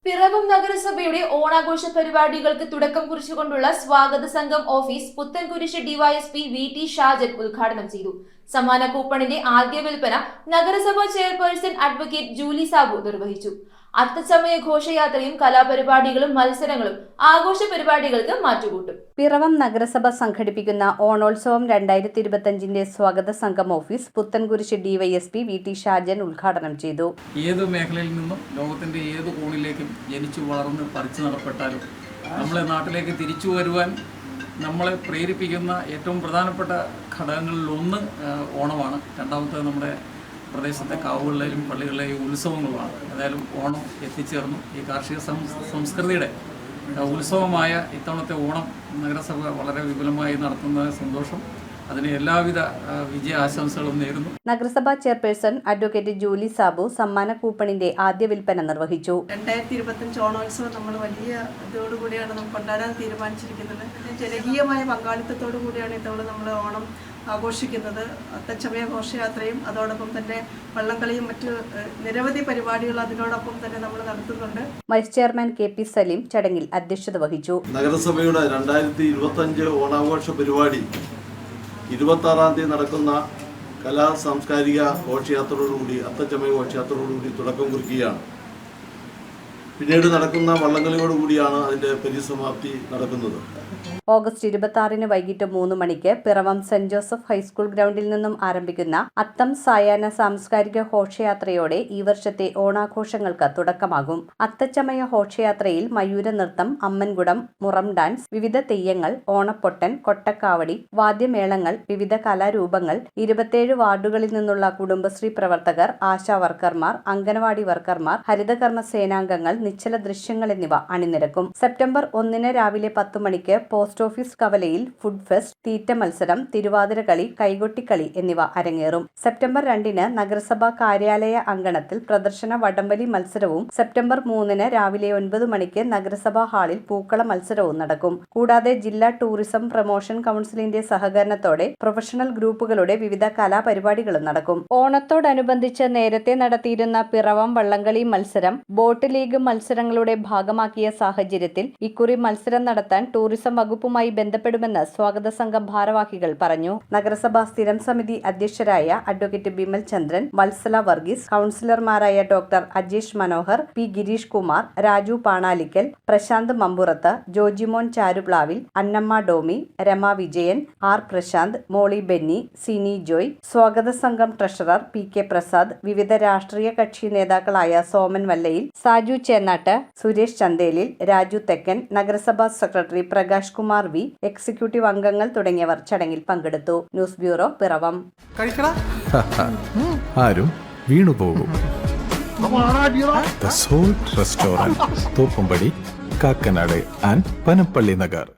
പിറവം നഗരസഭയുടെ ഓണാഘോഷ പരിപാടികൾക്ക് തുടക്കം കുറിച്ചുകൊണ്ടുള്ള സ്വാഗത സംഘം ഓഫീസ് പുത്തൻകുരിശ് ഡിവൈഎസ്പി വി.ടി. ഷാജൻ ഉദ്ഘാടനം ചെയ്തു. സമ്മാന കൂപ്പണിന്റെ ആദ്യ വിൽപ്പന നഗരസഭാ ചെയർപേഴ്സൺ അഡ്വക്കേറ്റ് ജൂലി സാബു നിർവഹിച്ചു. അത്തച്ചമയ ഘോഷയാത്രയും കലാപരിപാടികളും മത്സരങ്ങളും ആഘോഷ പരിപാടികൾക്ക് മാറ്റുകൂട്ടും. പിറവം നഗരസഭ സംഘടിപ്പിക്കുന്ന ഓണോത്സവം 2025 സ്വാഗത സംഘം ഓഫീസ് പുത്തൻകുരിശ് ഡിവൈഎസ്പി വി.ടി. ഷാജൻ ഉദ്ഘാടനം ചെയ്തു. ഏത് മേഖലയിൽ നിന്നും ലോകത്തിന്റെ ഏത് കോണിലേക്കും ജനിച്ചു വളർന്ന് പറിച്ചു നടപ്പെട്ടാലും നമ്മളെ നാട്ടിലേക്ക് തിരിച്ചു വരുവാൻ നമ്മളെ പ്രേരിപ്പിക്കുന്ന ഏറ്റവും പ്രധാനപ്പെട്ട ഘടകങ്ങളിൽ ഒന്ന് ഓണമാണ്. രണ്ടാമത്തെ നമ്മുടെ പ്രദേശത്തെ കാവുകളിലെയും പള്ളികളിലെയും ഉത്സവങ്ങളുമാണ്. ഏതായാലും ഓണം എത്തിച്ചേർന്നു. ഈ കാർഷിക സംസ്കൃതിയുടെ ഉത്സവമായ ഇത്തവണത്തെ ഓണം നഗരസഭ വളരെ വിപുലമായി നടത്തുന്നത് സന്തോഷം. അതിന് എല്ലാവിധ വിജയ ആശംസകളും നേരുന്നു. നഗരസഭാ ചെയർപേഴ്സൺ അഡ്വക്കേറ്റ് ജൂലി സാബു സമ്മാന കൂപ്പണിന്റെ ആദ്യ വിൽപ്പന നിർവഹിച്ചു. 2025 ഓണോത്സവം നമ്മൾ വലിയ ഇതോടുകൂടിയാണ് നമ്മൾ കൊണ്ടാടാൻ തീരുമാനിച്ചിരിക്കുന്നത്. ജനകീയമായ പങ്കാളിത്തത്തോടു കൂടിയാണ് ഇത്തവണ നമ്മൾ ഓണം ആഘോഷിക്കുന്നത്. അത്തച്ചമയ ഘോഷയാത്രയും അതോടൊപ്പം തന്നെ വള്ളംകളിയും മറ്റ് നിരവധി പരിപാടികൾ അതിനോടൊപ്പം തന്നെ നമ്മൾ നടത്തുന്നുണ്ട്. Vice chairman K P. സലീം ചടങ്ങിൽ അധ്യക്ഷത വഹിച്ചു. നഗരസഭയുടെ 2025 ഓണാഘോഷ പരിപാടി 26-ാം തീയതി നടക്കുന്ന കലാ സാംസ്കാരിക ഘോഷയാത്രയോടുകൂടി അത്തച്ചമയ ഘോഷയാത്രയോടുകൂടി തുടക്കം കുറിക്കുകയാണ്. പിന്നീട് നടക്കുന്ന വള്ളംകളിയോടുകൂടിയാണ് അതിൻ്റെ പരിസമാപ്തി നടക്കുന്നത്. ഓഗസ്റ്റ് 26 വൈകിട്ട് 3 മണിക്ക് പിറവം സെന്റ് ജോസഫ് ഹൈസ്കൂൾ ഗ്രൗണ്ടിൽ നിന്നും ആരംഭിക്കുന്ന അത്തം സായാഹ്ന സാംസ്കാരിക ഘോഷയാത്രയോടെ ഈ വർഷത്തെ ഓണാഘോഷങ്ങൾക്ക് തുടക്കമാകും. അത്തച്ചമയ ഘോഷയാത്രയിൽ മയൂര നൃത്തം, അമ്മൻകുടം, മുറം ഡാൻസ്, വിവിധ തെയ്യങ്ങൾ, ഓണപ്പൊട്ടൻ, കൊട്ടക്കാവടി, വാദ്യമേളങ്ങൾ, വിവിധ കലാരൂപങ്ങൾ, 27 വാർഡുകളിൽ നിന്നുള്ള കുടുംബശ്രീ പ്രവർത്തകർ, ആശാ വർക്കർമാർ, അംഗനവാടി വർക്കർമാർ, ഹരിതകർമ്മ സേനാംഗങ്ങൾ, നിശ്ചല ദൃശ്യങ്ങൾ എന്നിവ അണിനിരക്കും. സെപ്റ്റംബർ 1 രാവിലെ 10 മണിക്ക് പോസ്റ്റ് ഓഫീസ് കവലയിൽ ഫുഡ് ഫെസ്റ്റ്, തീറ്റ മത്സരം, തിരുവാതിരകളി, കൈകൊട്ടിക്കളി എന്നിവ അരങ്ങേറും. സെപ്റ്റംബർ 2 നഗരസഭാ കാര്യാലയ അങ്കണത്തിൽ പ്രദർശന വടംവലി മത്സരവും സെപ്റ്റംബർ 3 രാവിലെ 9 മണിക്ക് നഗരസഭാ ഹാളിൽ പൂക്കള മത്സരവും നടക്കും. കൂടാതെ ജില്ലാ ടൂറിസം പ്രൊമോഷൻ കൗൺസിലിന്റെ സഹകരണത്തോടെ പ്രൊഫഷണൽ ഗ്രൂപ്പുകളുടെ വിവിധ കലാപരിപാടികളും നടക്കും. ഓണത്തോടനുബന്ധിച്ച് നേരത്തെ നടത്തിയിരുന്ന പിറവം വള്ളംകളി മത്സരം ബോട്ട് ലീഗ് മത്സരങ്ങളുടെ ഭാഗമാക്കിയ സാഹചര്യത്തിൽ ഇക്കുറി മത്സരം നടത്താൻ ടൂറിസം വകുപ്പുമായി ബന്ധപ്പെടുമെന്ന് സ്വാഗത സംഘം ഭാരവാഹികൾ പറഞ്ഞു. നഗരസഭാ സ്ഥിരം സമിതി അധ്യക്ഷരായ അഡ്വക്കേറ്റ് ബിമൽ ചന്ദ്രൻ, വത്സല വർഗീസ്, കൗൺസിലർമാരായ doctor Ajesh Manohar, P Girish Kumar, Raju Panalickal, Prashant Mampurath, Jojimon Charuplavil, Annamma ഡോമി, Rama Vijayan, R Prashant, മോളി ബെന്നി, സിനി ജോയ്, സ്വാഗത സംഘം ട്രഷറർ പി കെ പ്രസാദ്, വിവിധ രാഷ്ട്രീയ കക്ഷി നേതാക്കളായ സോമൻ വല്ലയിൽ, സാജു ചേന്നാട്ട്, സുരേഷ് ചന്തേലിൽ, രാജു തെക്കൻ, നഗരസഭാ secretary Prakash Kumar V, executive അംഗങ്ങൾ തുടങ്ങിയവർ ചടങ്ങിൽ പങ്കെടുത്തു. News bureau, Piravom. ആരും വീണുപോകും. Restaurant Thoppumpady, Kakkanad and Panampilly Nagar.